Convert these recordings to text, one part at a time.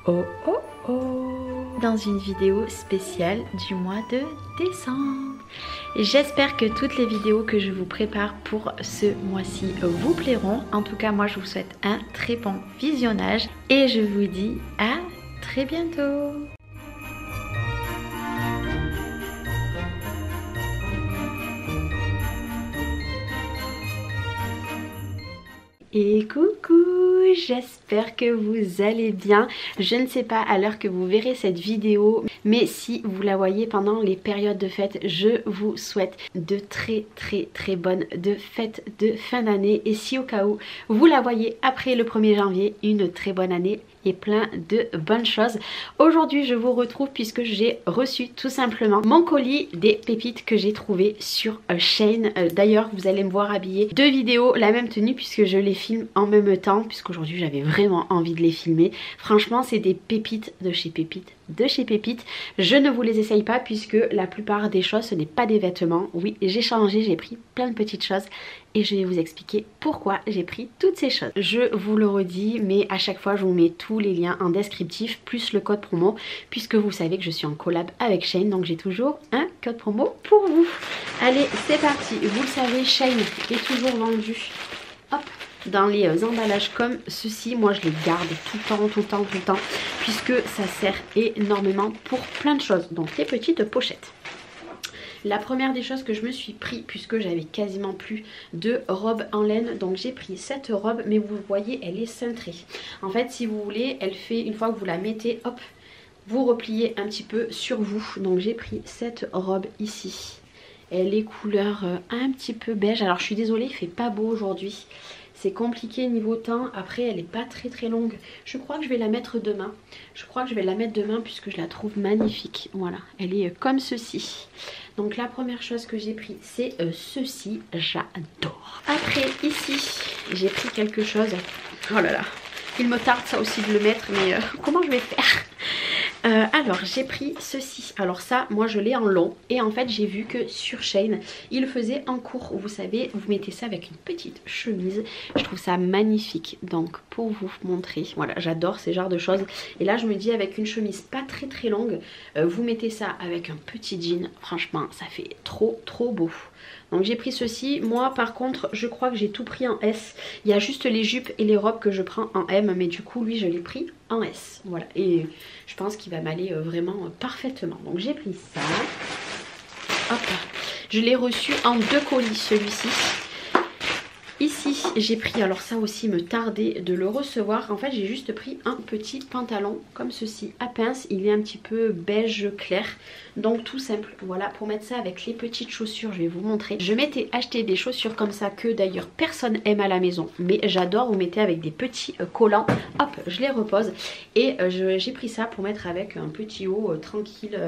Oh oh oh, dans une vidéo spéciale du mois de décembre. J'espère que toutes les vidéos que je vous prépare pour ce mois-ci vous plairont. En tout cas, moi je vous souhaite un très bon visionnage et je vous dis à très bientôt. Et coucou, j'espère que vous allez bien. Je ne sais pas à l'heure que vous verrez cette vidéo, mais si vous la voyez pendant les périodes de fête, je vous souhaite de très bonnes fêtes de fin d'année. Et si au cas où vous la voyez après le 1er janvier, une très bonne année et plein de bonnes choses. Aujourd'hui je vous retrouve puisque j'ai reçu tout simplement mon colis des pépites que j'ai trouvé sur Shein. D'ailleurs vous allez me voir habillée deux vidéos la même tenue puisque je les filme en même temps, puisqu'aujourd'hui j'avais vraiment envie de les filmer. Franchement c'est des pépites de chez Pépites. Je ne vous les essaye pas puisque la plupart des choses ce n'est pas des vêtements. Oui, j'ai changé, j'ai pris plein de petites choses et je vais vous expliquer pourquoi j'ai pris toutes ces choses. Je vous le redis, mais à chaque fois je vous mets tous les liens en descriptif plus le code promo, puisque vous savez que je suis en collab avec Shein, donc j'ai toujours un code promo pour vous. Allez, c'est parti. Vous le savez, Shein est toujours vendu, hop, dans les emballages comme ceci. Moi je les garde tout le temps puisque ça sert énormément pour plein de choses. Donc les petites pochettes. La première des choses que je me suis pris, puisque j'avais quasiment plus de robe en laine, donc j'ai pris cette robe, mais vous voyez elle est cintrée. En fait si vous voulez, elle fait, une fois que vous la mettez, hop, vous repliez un petit peu sur vous. Donc j'ai pris cette robe ici. Elle est couleur un petit peu beige. Alors je suis désolée, il fait pas beau aujourd'hui. C'est compliqué niveau temps. Après elle est pas très longue. Je crois que je vais la mettre demain. Puisque je la trouve magnifique. Voilà, elle est comme ceci. Donc la première chose que j'ai pris c'est ceci. J'adore. Après ici j'ai pris quelque chose. Oh là là, il me tarde ça aussi de le mettre, mais comment je vais faire? Alors j'ai pris ceci. Alors ça moi je l'ai en long et en fait j'ai vu que sur Shein il faisait en court. Vous savez, vous mettez ça avec une petite chemise. Je trouve ça magnifique. Donc pour vous montrer, voilà, j'adore ces genres de choses. Et là je me dis avec une chemise pas très longue, vous mettez ça avec un petit jean. Franchement ça fait trop beau. Donc j'ai pris ceci. Moi par contre je crois que j'ai tout pris en S. Il y a juste les jupes et les robes que je prends en M, mais du coup lui je l'ai pris en S. Voilà, et je pense qu'il va m'aller vraiment parfaitement. Donc j'ai pris ça. Hop, je l'ai reçu en 2 colis celui-ci. Ici j'ai pris, alors ça aussi me tardait de le recevoir. En fait j'ai juste pris un petit pantalon comme ceci à pince. Il est un petit peu beige clair, donc tout simple. Voilà, pour mettre ça avec les petites chaussures, je vais vous montrer. Je m'étais acheté des chaussures comme ça que d'ailleurs personne aime à la maison, mais j'adore. Vous mettez avec des petits collants, hop, je les repose. Et j'ai pris ça pour mettre avec un petit haut tranquille.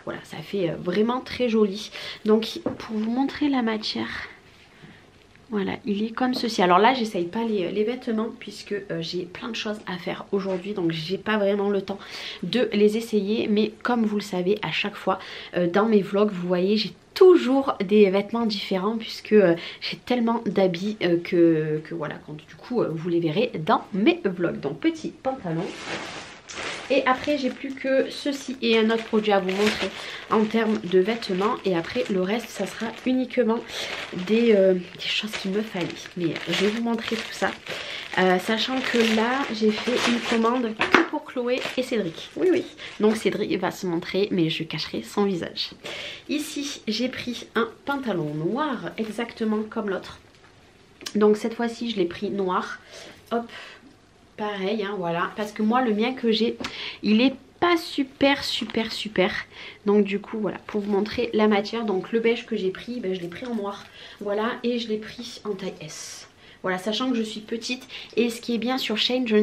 Voilà, ça fait vraiment très joli. Donc pour vous montrer la matière, voilà, il est comme ceci. Alors là j'essaye pas les vêtements puisque j'ai plein de choses à faire aujourd'hui, donc j'ai pas vraiment le temps de les essayer. Mais comme vous le savez, à chaque fois dans mes vlogs, vous voyez, j'ai toujours des vêtements différents puisque j'ai tellement d'habits que voilà, du coup vous les verrez dans mes vlogs. Donc petit pantalon. Et après j'ai plus que ceci et un autre produit à vous montrer en termes de vêtements. Et après le reste ça sera uniquement des choses qu'il me fallait. Mais je vais vous montrer tout ça. Sachant que là j'ai fait une commande que pour Chloé et Cédric. Oui. Donc Cédric va se montrer mais je cacherai son visage. Ici j'ai pris un pantalon noir exactement comme l'autre. Donc cette fois-ci je l'ai pris noir. Hop. Pareil, hein, voilà, parce que moi le mien que j'ai, il est pas super. Donc du coup voilà, pour vous montrer la matière, donc le beige que j'ai pris, ben, je l'ai pris en noir. Voilà, et je l'ai pris en taille S. Voilà, sachant que je suis petite. Et ce qui est bien sur Shein, je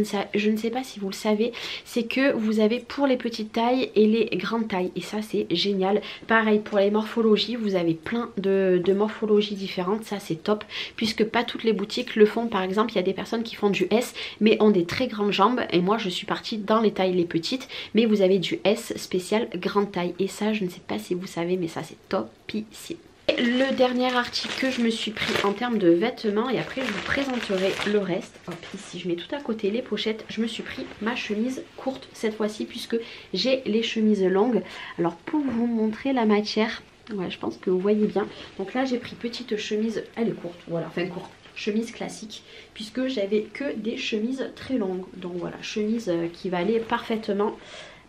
ne sais pas si vous le savez, c'est que vous avez pour les petites tailles et les grandes tailles. Et ça c'est génial. Pareil pour les morphologies, vous avez plein de morphologies différentes. Ça c'est top, puisque pas toutes les boutiques le font. Par exemple, il y a des personnes qui font du S mais ont des très grandes jambes. Et moi je suis partie dans les tailles les petites. Mais vous avez du S spécial grande taille. Et ça je ne sais pas si vous savez, mais ça c'est topissime. Et le dernier article que je me suis pris en termes de vêtements, et après je vous présenterai le reste. Hop, ici je mets tout à côté les pochettes. Je me suis pris ma chemise courte cette fois-ci puisque j'ai les chemises longues. Alors pour vous montrer la matière, ouais, je pense que vous voyez bien. Donc là j'ai pris petite chemise, elle est courte, voilà, enfin courte. Chemise classique puisque j'avais que des chemises très longues. Donc voilà, chemise qui va aller parfaitement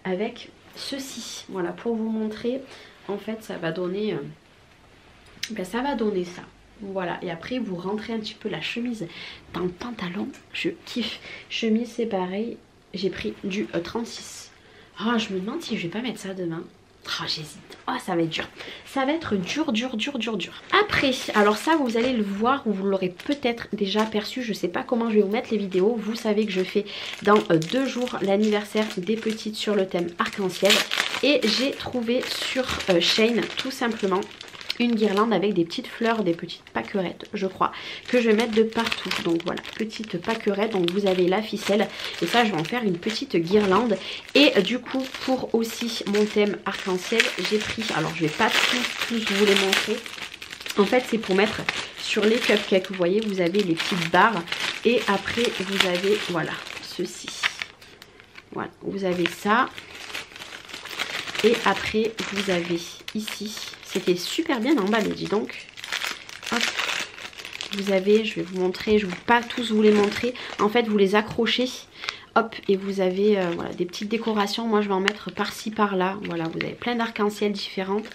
avec ceci. Voilà, pour vous montrer, en fait ça va donner... ça va donner ça. Voilà, et après vous rentrez un petit peu la chemise dans le pantalon. Je kiffe. Chemise c'est pareil, j'ai pris du 36. Ah, je me demande si je vais pas mettre ça demain. Ah, j'hésite. Ah, ça va être dur. Ça va être dur. Après, alors ça vous allez le voir ou vous l'aurez peut-être déjà aperçu. Je sais pas comment je vais vous mettre les vidéos. Vous savez que je fais dans 2 jours l'anniversaire des petites sur le thème arc-en-ciel. Et j'ai trouvé sur Shein tout simplement une guirlande avec des petites fleurs, des petites pâquerettes je crois, que je vais mettre de partout. Donc voilà, petite pâquerette, donc vous avez la ficelle et ça je vais en faire une petite guirlande. Et du coup pour aussi mon thème arc-en-ciel, j'ai pris, alors je vais pas tous vous les montrer, en fait c'est pour mettre sur les cupcakes. Vous voyez, vous avez les petites barres et après vous avez, voilà, ceci. Voilà, vous avez ça. Et après vous avez ici, c'était super bien emballé, dis donc. Hop. Vous avez, je vais vous montrer, je ne vais pas tous vous les montrer. En fait, vous les accrochez. Hop, et vous avez voilà, des petites décorations. Moi, je vais en mettre par-ci, par-là. Voilà, vous avez plein d'arc-en-ciel différentes.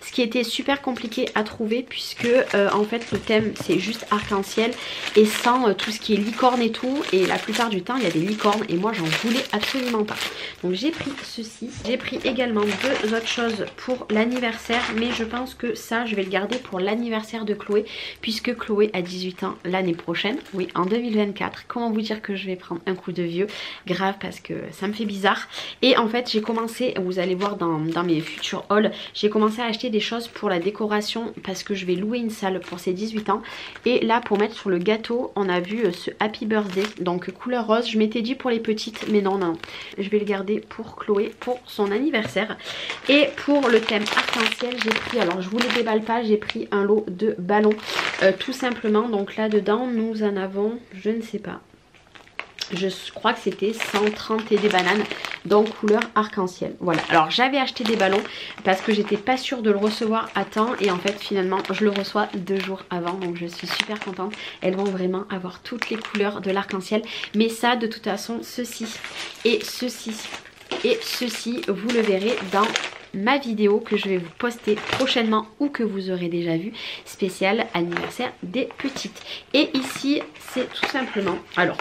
Ce qui était super compliqué à trouver puisque, en fait, le thème, c'est juste arc-en-ciel et sans tout ce qui est licorne et tout. Et la plupart du temps, il y a des licornes et moi, j'en voulais absolument pas. Donc, j'ai pris ceci. J'ai pris également 2 autres choses pour l'anniversaire. Mais je pense que ça, je vais le garder pour l'anniversaire de Chloé puisque Chloé a 18 ans l'année prochaine. Oui, en 2024. Comment vous dire que je vais prendre un coup de vieux ? Grave, parce que ça me fait bizarre. Et en fait j'ai commencé, vous allez voir dans mes futurs hauls, j'ai commencé à acheter des choses pour la décoration parce que je vais louer une salle pour ses 18 ans. Et là pour mettre sur le gâteau, on a vu ce Happy Birthday, donc couleur rose. Je m'étais dit pour les petites, mais non, je vais le garder pour Chloé pour son anniversaire. Et pour le thème arc-en-ciel, j'ai pris, alors je vous les déballe pas, j'ai pris un lot de ballons tout simplement. Donc là dedans nous en avons, je ne sais pas, je crois que c'était 130 et des bananes, donc couleur arc-en-ciel. Voilà, alors j'avais acheté des ballons parce que j'étais pas sûre de le recevoir à temps et en fait finalement je le reçois 2 jours avant, donc je suis super contente. Elles vont vraiment avoir toutes les couleurs de l'arc-en-ciel, mais ça de toute façon, ceci et ceci et ceci, vous le verrez dans ma vidéo que je vais vous poster prochainement ou que vous aurez déjà vu, spécial anniversaire des petites. Et ici c'est tout simplement, alors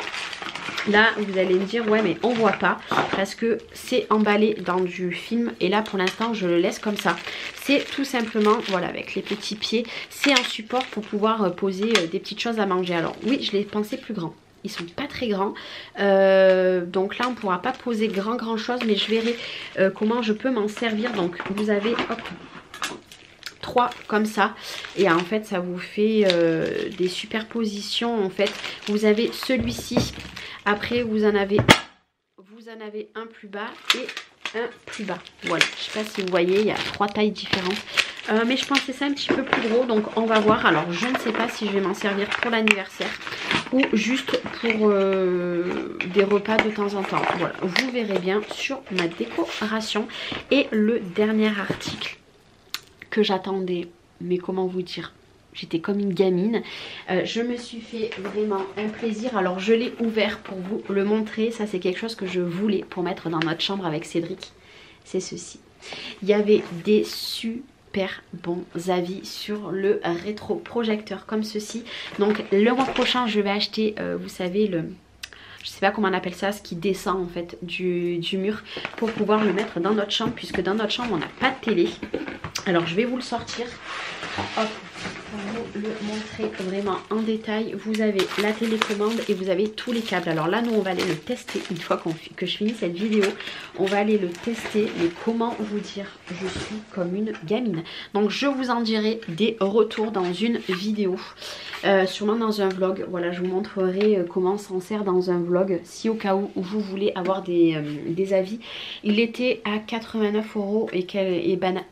là vous allez me dire ouais mais on voit pas parce que c'est emballé dans du film et là pour l'instant je le laisse comme ça. C'est tout simplement, voilà, avec les petits pieds, c'est un support pour pouvoir poser des petites choses à manger. Alors oui, je l'ai pensé plus grand. Ils sont pas très grands, donc là on pourra pas poser grand chose, mais je verrai comment je peux m'en servir. Donc vous avez hop, 3 comme ça et en fait ça vous fait des superpositions. En fait vous avez celui-ci, après vous en avez un plus bas et un plus bas. Voilà, je sais pas si vous voyez, il y a 3 tailles différentes. Mais je pensais ça un petit peu plus gros, donc on va voir. Alors je ne sais pas si je vais m'en servir pour l'anniversaire ou juste pour des repas de temps en temps. Voilà, vous verrez bien sur ma décoration. Et le dernier article que j'attendais, mais comment vous dire, j'étais comme une gamine. Je me suis fait vraiment un plaisir. Alors je l'ai ouvert pour vous le montrer. Ça c'est quelque chose que je voulais pour mettre dans notre chambre avec Cédric. C'est ceci. Il y avait des super bons avis sur le rétroprojecteur comme ceci. Donc le mois prochain je vais acheter, vous savez, je sais pas comment on appelle ça, ce qui descend en fait du mur pour pouvoir le mettre dans notre chambre, puisque dans notre chambre on n'a pas de télé. Alors je vais vous le sortir. Hop, pour vous le montrer vraiment en détail. Vous avez la télécommande et vous avez tous les câbles. Alors là, nous, on va aller le tester une fois que je finis cette vidéo. On va aller le tester, mais comment vous dire, je suis comme une gamine. Donc je vous en dirai des retours dans une vidéo, sûrement dans un vlog. Voilà, je vous montrerai comment on s'en sert dans un vlog, si au cas où vous voulez avoir des avis. Il était à 89 €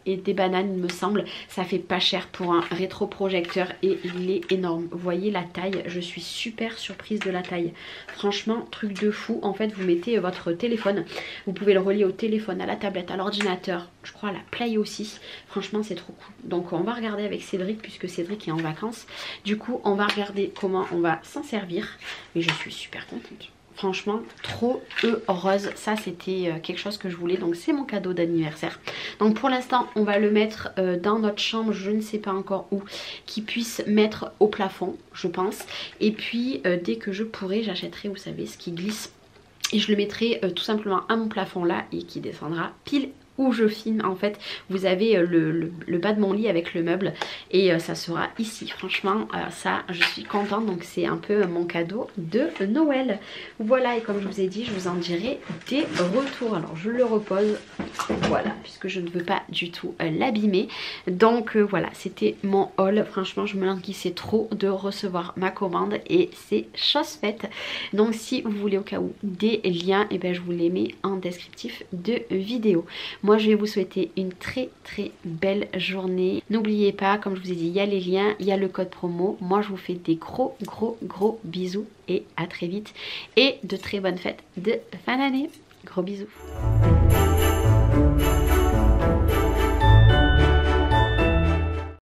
et des bananes, il me semble. Ça fait pas cher pour un rétroprojecteur et il est énorme. Vous voyez la taille, je suis super surprise de la taille. Franchement, truc de fou. En fait, vous mettez votre téléphone, vous pouvez le relier au téléphone, à la tablette, à l'ordinateur, je crois à la Play aussi. Franchement, c'est trop cool. Donc on va regarder avec Cédric, puisque Cédric est en vacances. Du coup, on va regarder comment on va s'en servir. Mais je suis super contente. Franchement, trop heureuse. Ça, c'était quelque chose que je voulais. Donc, c'est mon cadeau d'anniversaire. Donc, pour l'instant, on va le mettre dans notre chambre. Je ne sais pas encore où. Qui puisse mettre au plafond, je pense. Et puis, dès que je pourrai, j'achèterai, vous savez, ce qui glisse. Et je le mettrai tout simplement à mon plafond là. Et qui descendra pile où je filme. En fait, vous avez le bas de mon lit avec le meuble et ça sera ici. Franchement, ça, je suis contente. Donc c'est un peu mon cadeau de Noël. Voilà, et comme je vous ai dit, je vous en dirai des retours. Alors je le repose, voilà, puisque je ne veux pas du tout l'abîmer. Donc voilà, c'était mon haul. Franchement, je me languissais trop de recevoir ma commande et c'est chose faite. Donc si vous voulez au cas où des liens, et ben je vous les mets en descriptif de vidéo. Moi, je vais vous souhaiter une très belle journée. N'oubliez pas, comme je vous ai dit, il y a les liens, il y a le code promo. Moi, je vous fais des gros gros bisous et à très vite. Et de très bonnes fêtes de fin d'année. Gros bisous.